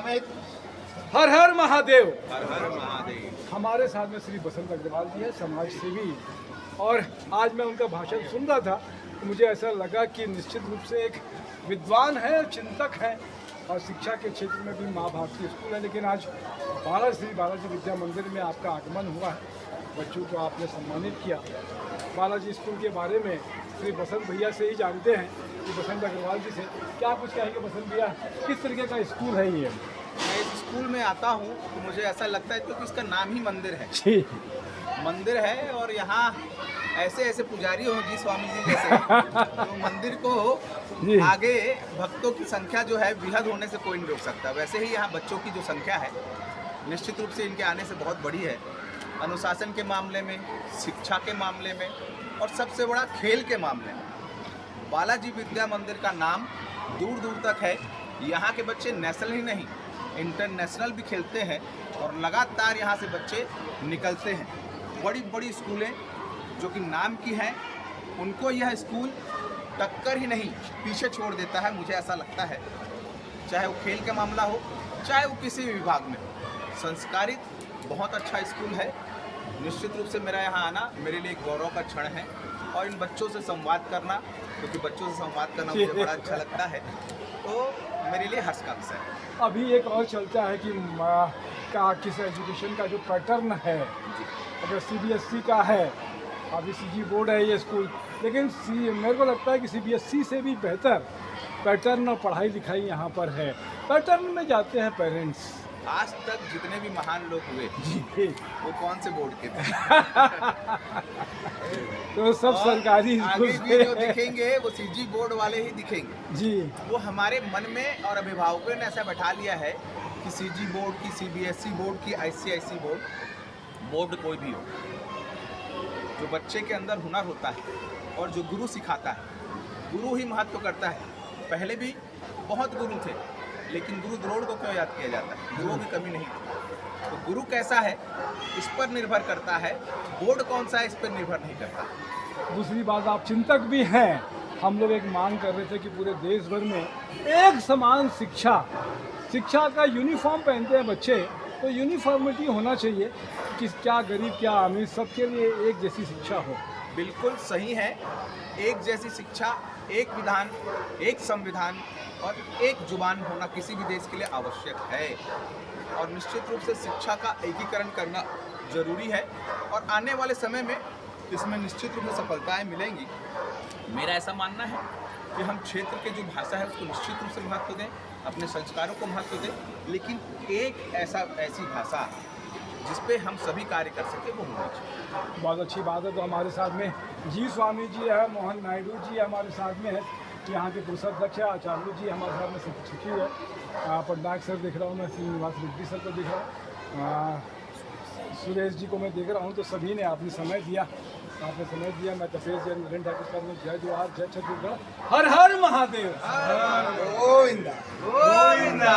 हर हर महादेव। हर हर महादेव। हमारे साथ में श्री बसंत अग्रवाल जी है, समाज सेवी, और आज मैं उनका भाषण सुन रहा था तो मुझे ऐसा लगा कि निश्चित रूप से एक विद्वान है, चिंतक है, और शिक्षा के क्षेत्र में भी माँ भारती स्कूल है। लेकिन आज श्री बालाजी विद्या मंदिर में आपका आगमन हुआ है, बच्चों को आपने सम्मानित किया। बालाजी स्कूल के बारे में श्री बसंत भैया से ही जानते हैं कि बसंत अग्रवाल जी से क्या कुछ कहेंगे। बसंत भैया, किस तरीके का स्कूल है ये? मैं इस स्कूल में आता हूँ तो मुझे ऐसा लगता है क्योंकि इसका नाम ही मंदिर है। जी, मंदिर है और यहाँ ऐसे ऐसे पुजारी हो जी, स्वामी जी जैसे तो मंदिर को आगे भक्तों की संख्या जो है वृहद होने से कोई नहीं रोक सकता। वैसे ही यहाँ बच्चों की जो संख्या है निश्चित रूप से इनके आने से बहुत बड़ी है, अनुशासन के मामले में, शिक्षा के मामले में, और सबसे बड़ा खेल के मामले में। बालाजी विद्या मंदिर का नाम दूर दूर तक है। यहाँ के बच्चे नेशनल ही नहीं, इंटरनेशनल भी खेलते हैं और लगातार यहाँ से बच्चे निकलते हैं। बड़ी बड़ी स्कूलें जो कि नाम की हैं, उनको यह स्कूल टक्कर ही नहीं पीछे छोड़ देता है, मुझे ऐसा लगता है। चाहे वो खेल का मामला हो, चाहे वो किसी भी विभाग में हो। संस्कारित बहुत अच्छा स्कूल है। निश्चित रूप से मेरा यहाँ आना मेरे लिए एक गौरव का क्षण है, और इन बच्चों से संवाद करना, क्योंकि बच्चों से संवाद करना मुझे बड़ा अच्छा लगता है, तो मेरे लिए हर्ष का विषय है। अभी एक और चलता है कि किस एजुकेशन का जो पैटर्न है, अगर CBSE का है, अभी CG बोर्ड है ये स्कूल, लेकिन मेरे को लगता है कि CBSE से भी बेहतर पैटर्न और पढ़ाई लिखाई यहाँ पर है। पैटर्न में जाते हैं पेरेंट्स। आज तक जितने भी महान लोग हुए जी, वो कौन से बोर्ड के थे? तो सब सरकारी आगे स्कूल भी जो दिखेंगे वो CG बोर्ड वाले ही दिखेंगे जी। वो हमारे मन में और अभिभावकों ने ऐसा बैठा लिया है कि CG बोर्ड की, CBSE बोर्ड की, ICIC बोर्ड कोई भी हो, जो बच्चे के अंदर हुनर होता है और जो गुरु सिखाता है, गुरु ही महत्व करता है। पहले भी बहुत गुरु थे, लेकिन गुरु द्रोण को क्यों याद किया जाता है? गुरुओं की कमी नहीं थी। तो गुरु कैसा है इस पर निर्भर करता है, बोर्ड कौन सा है इस पर निर्भर नहीं करता। दूसरी बात, आप चिंतक भी हैं। हम लोग एक मांग कर रहे थे कि पूरे देश भर में एक समान शिक्षा का यूनिफॉर्म पहनते हैं बच्चे, तो यूनिफॉर्मिटी होना चाहिए कि क्या गरीब क्या अमीर सबके लिए एक जैसी शिक्षा हो। बिल्कुल सही है। एक जैसी शिक्षा, एक विधान, एक संविधान और एक जुबान होना किसी भी देश के लिए आवश्यक है, और निश्चित रूप से शिक्षा का एकीकरण करना जरूरी है, और आने वाले समय में इसमें निश्चित रूप से सफलताएं मिलेंगी। मेरा ऐसा मानना है कि हम क्षेत्र के जो भाषा है उसको निश्चित रूप से महत्व दें, अपने संस्कारों को महत्व दें, लेकिन एक ऐसी भाषा जिस पे हम सभी कार्य कर सके वो होनी चाहिए। बहुत अच्छी बात है। तो हमारे साथ में जी स्वामी जी है, मोहन नायडू जी हमारे साथ में है, यहाँ के कोषाध्यक्ष है, आचार्य जी हमारे साथ में सचिव है, पटनायक सर दिख रहा हूँ मैं, श्रीनिवास रेड्डी सर को दिख रहा हूँ, सुरेश जी को मैं देख रहा हूँ। तो सभी ने आपने समय दिया। मैं तपेश जैन नरेंद्र ठाकुर साहब ने जय जोहार, जय छत्तीसगढ़, हर हर महादेव। गोविंदा गोविंदा।